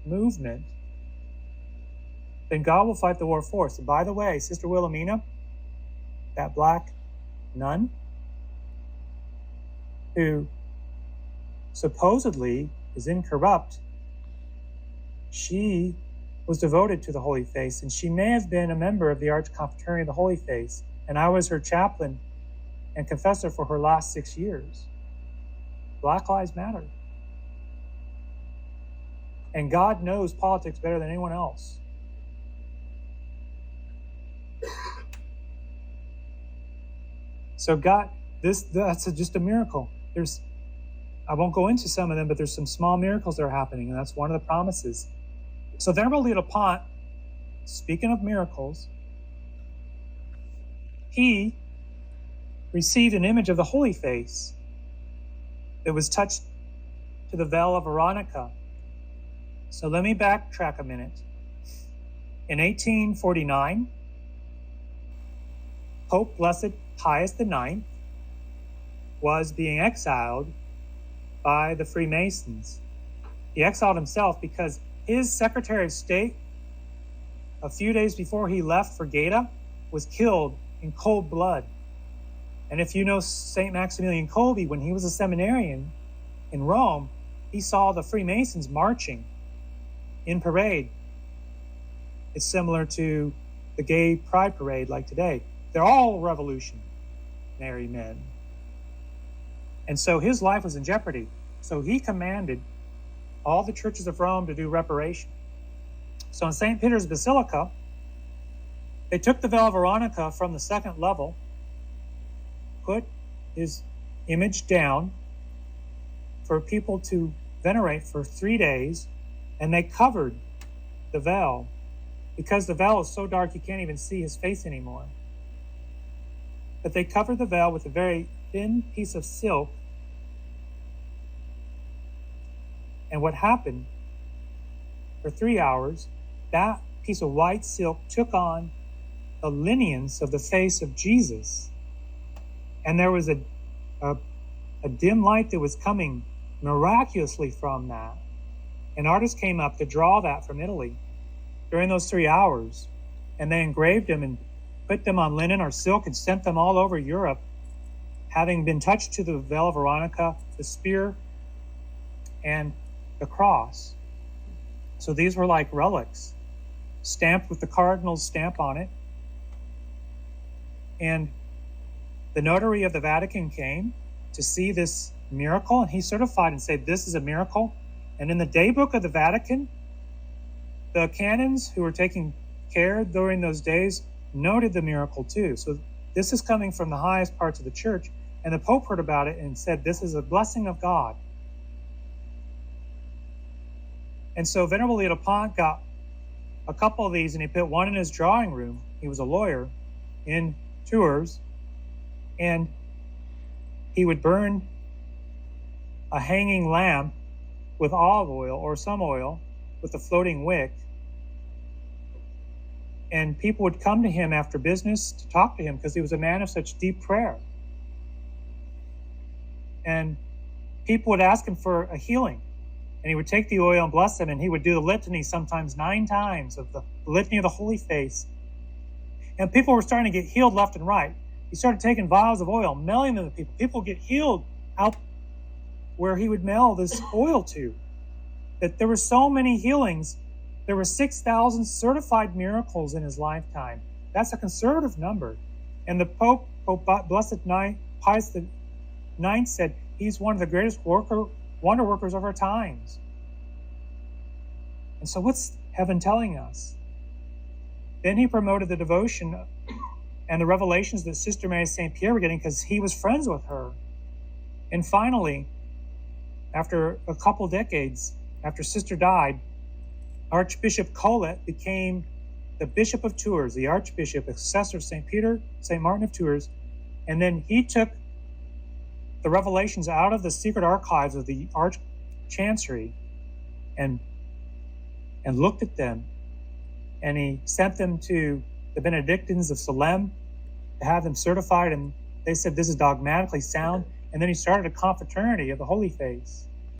movement, then God will fight the war for us. And by the way, Sister Wilhelmina, that black nun who supposedly is incorrupt, she was devoted to the Holy Face, and she may have been a member of the Archconfraternity of the Holy Face, and I was her chaplain and confessor for her last 6 years. Black Lives Matter. And God knows politics better than anyone else. So God, that's just a miracle. I won't go into some of them, but there's some small miracles that are happening, and that's one of the promises. So Venerable Leo Dupont, speaking of miracles, he received an image of the Holy Face that was touched to the veil of Veronica. So let me backtrack a minute. In 1849, Pope Blessed Pius IX was being exiled by the Freemasons. He exiled himself because his Secretary of State, a few days before he left for Gaeta, was killed in cold blood. And if you know St. Maximilian Kolbe, when he was a seminarian in Rome, he saw the Freemasons marching in parade. It's similar to the gay pride parade like today. They're all revolutionary men. And so his life was in jeopardy. So he commanded all the churches of Rome to do reparation. So in St. Peter's Basilica, they took the veil of Veronica from the second level, put his image down for people to venerate for 3 days, and they covered the veil because the veil is so dark you can't even see his face anymore. But they covered the veil with a very thin piece of silk. And what happened, for 3 hours, that piece of white silk took on the lineaments of the face of Jesus. And there was a dim light that was coming miraculously from that. An artist came up to draw that from Italy during those 3 hours. And they engraved them and put them on linen or silk and sent them all over Europe, having been touched to the veil of Veronica, the spear, and the cross. So these were like relics, stamped with the cardinal's stamp on it. And the notary of the Vatican came to see this miracle, and he certified and said, this is a miracle. And in the daybook of the Vatican, the canons who were taking care during those days noted the miracle too. So this is coming from the highest parts of the church. And the Pope heard about it and said, this is a blessing of God. And so Venerable Leo Dupont got a couple of these, and he put one in his drawing room. He was a lawyer in Tours, and he would burn a hanging lamp with olive oil or some oil with a floating wick. And people would come to him after business to talk to him because he was a man of such deep prayer. And people would ask him for a healing. And he would take the oil and bless them, and he would do the litany sometimes 9 times of the litany of the Holy Face. And people were starting to get healed left and right. He started taking vials of oil, mailing them to people. People get healed out where he would mail this oil to. That there were so many healings. There were 6,000 certified miracles in his lifetime. That's a conservative number. And the Pope Blessed Pius IX said he's one of the greatest wonder workers of our times. And so what's heaven telling us? Then he promoted the devotion and the revelations that Sister Mary St. Pierre were getting because he was friends with her. And finally, after a couple decades, after Sister died, Archbishop Collet became the Bishop of Tours, the Archbishop, successor of St. Peter, St. Martin of Tours. And then he took the revelations out of the secret archives of the Arch-Chancery and looked at them. And he sent them to the Benedictines of Salem to have them certified. And they said, this is dogmatically sound. And then he started a confraternity of the Holy Face.